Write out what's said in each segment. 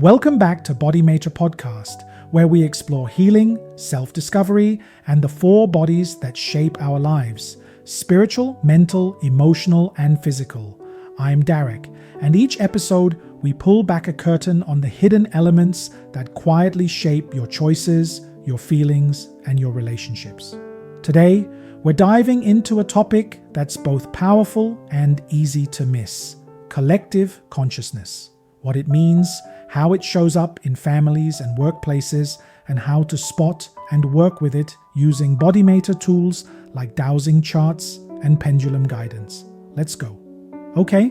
Welcome back to BodyMaitre Podcast, where we explore healing, self-discovery, and the four bodies that shape our lives: spiritual, mental, emotional, and physical. I'm Darreck, and each episode we pull back a curtain on the hidden elements that quietly shape your choices, your feelings, and your relationships. Today, we're diving into a topic that's both powerful and easy to miss: collective consciousness. What it means, how it shows up in families and workplaces, and how to spot and work with it using BodyMaitre tools like Dowsing charts and pendulum guidance. Let's go. Okay,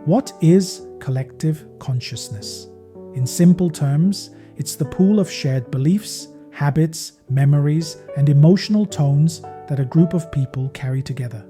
what is collective consciousness? In simple terms, it's the pool of shared beliefs, habits, memories, and emotional tones that a group of people carry together.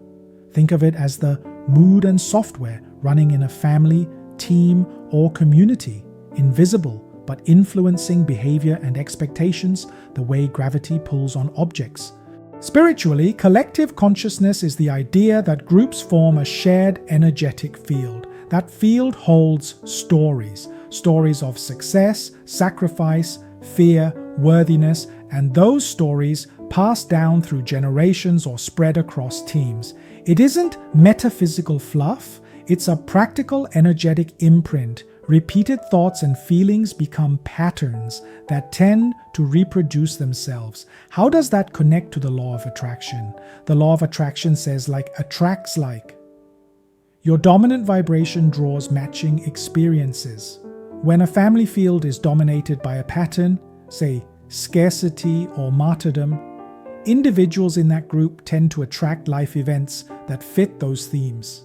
Think of it as the mood and software running in a family, team, or community. Invisible, but influencing behavior and expectations the way gravity pulls on objects. Spiritually, collective consciousness is the idea that groups form a shared energetic field. That field holds stories of success, sacrifice, fear, worthiness, and those stories pass down through generations or spread across teams. It isn't metaphysical fluff, it's a practical energetic imprint. Repeated thoughts and feelings become patterns that tend to reproduce themselves. How does that connect to the law of attraction? The law of attraction says like attracts like. Your dominant vibration draws matching experiences. When a family field is dominated by a pattern, say scarcity or martyrdom, individuals in that group tend to attract life events that fit those themes.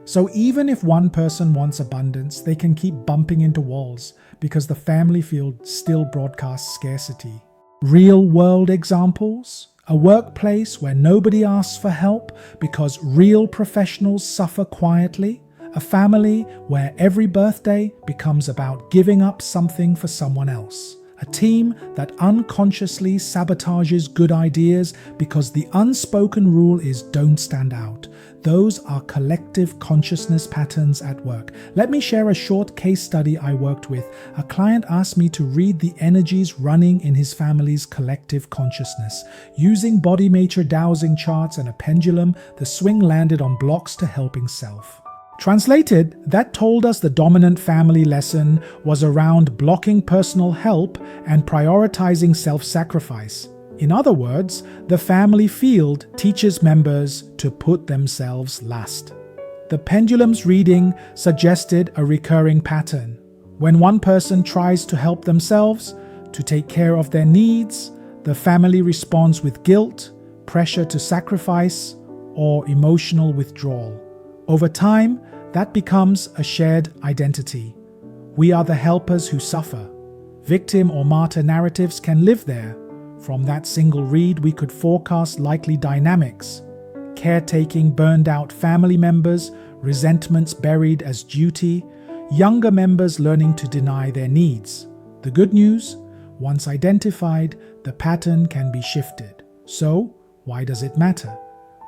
So even if one person wants abundance, they can keep bumping into walls because the family field still broadcasts scarcity. Real-world examples: a workplace where nobody asks for help because real professionals suffer quietly. A family where every birthday becomes about giving up something for someone else. A team that unconsciously sabotages good ideas because the unspoken rule is don't stand out. Those are collective consciousness patterns at work. Let me share a short case study I worked with. A client asked me to read the energies running in his family's collective consciousness. Using BodyMaitre dowsing charts and a pendulum, the swing landed on blocks to helping self. Translated, that told us the dominant family lesson was around blocking personal help and prioritizing self-sacrifice. In other words, the family field teaches members to put themselves last. The pendulum's reading suggested a recurring pattern. When one person tries to help themselves, to take care of their needs, the family responds with guilt, pressure to sacrifice, or emotional withdrawal. Over time, that becomes a shared identity. We are the helpers who suffer. Victim or martyr narratives can live there. From that single read, we could forecast likely dynamics: caretaking burned out family members, resentments buried as duty, younger members learning to deny their needs. The good news: once identified, the pattern can be shifted. So, why does it matter?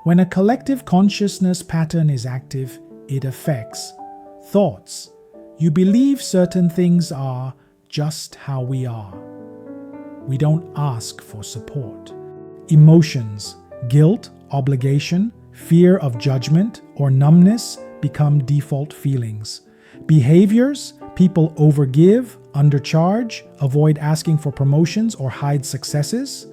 When a collective consciousness pattern is active, it affects thoughts. You believe certain things are just how we are. We don't ask for support. Emotions: guilt, obligation, fear of judgment, or numbness become default feelings. Behaviors: people overgive, undercharge, avoid asking for promotions, or hide successes.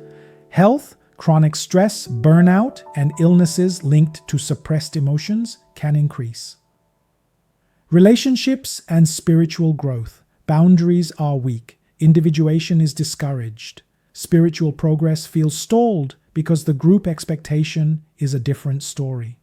Health: chronic stress, burnout, and illnesses linked to suppressed emotions can increase. Relationships and spiritual growth: boundaries are weak. Individuation is discouraged. Spiritual progress feels stalled because the group expectation is a different story.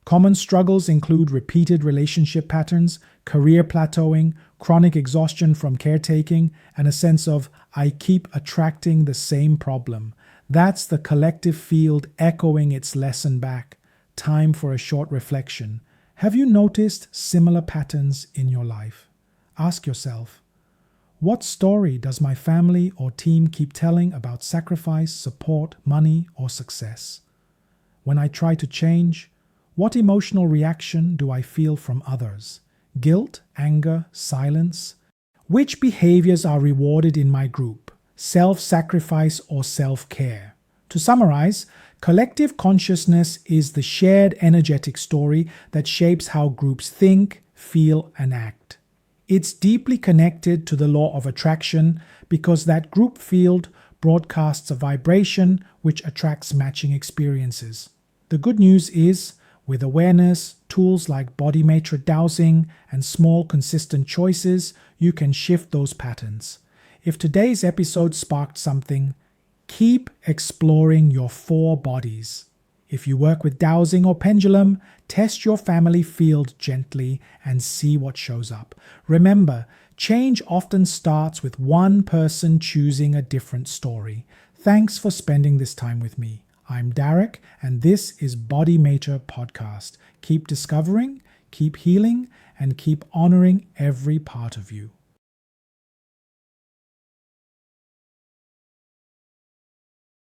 Common struggles include repeated relationship patterns, career plateauing, chronic exhaustion from caretaking, and a sense of "I keep attracting the same problem." That's the collective field echoing its lesson back. Time for a short reflection. Have you noticed similar patterns in your life? Ask yourself, what story does my family or team keep telling about sacrifice, support, money, or success? When I try to change, what emotional reaction do I feel from others? Guilt, anger, silence? Which behaviors are rewarded in my group? Self-sacrifice or self-care? To summarize, collective consciousness is the shared energetic story that shapes how groups think, feel, and act. It's deeply connected to the law of attraction because that group field broadcasts a vibration which attracts matching experiences. The good news is, with awareness, tools like BodyMaitre Dowsing, and small consistent choices, you can shift those patterns. If today's episode sparked something, keep exploring your 4 bodies. If you work with dowsing or pendulum, test your family field gently and see what shows up. Remember, change often starts with one person choosing a different story. Thanks for spending this time with me. I'm Darreck, and this is BodyMaitre Podcast. Keep discovering, keep healing, and keep honoring every part of you.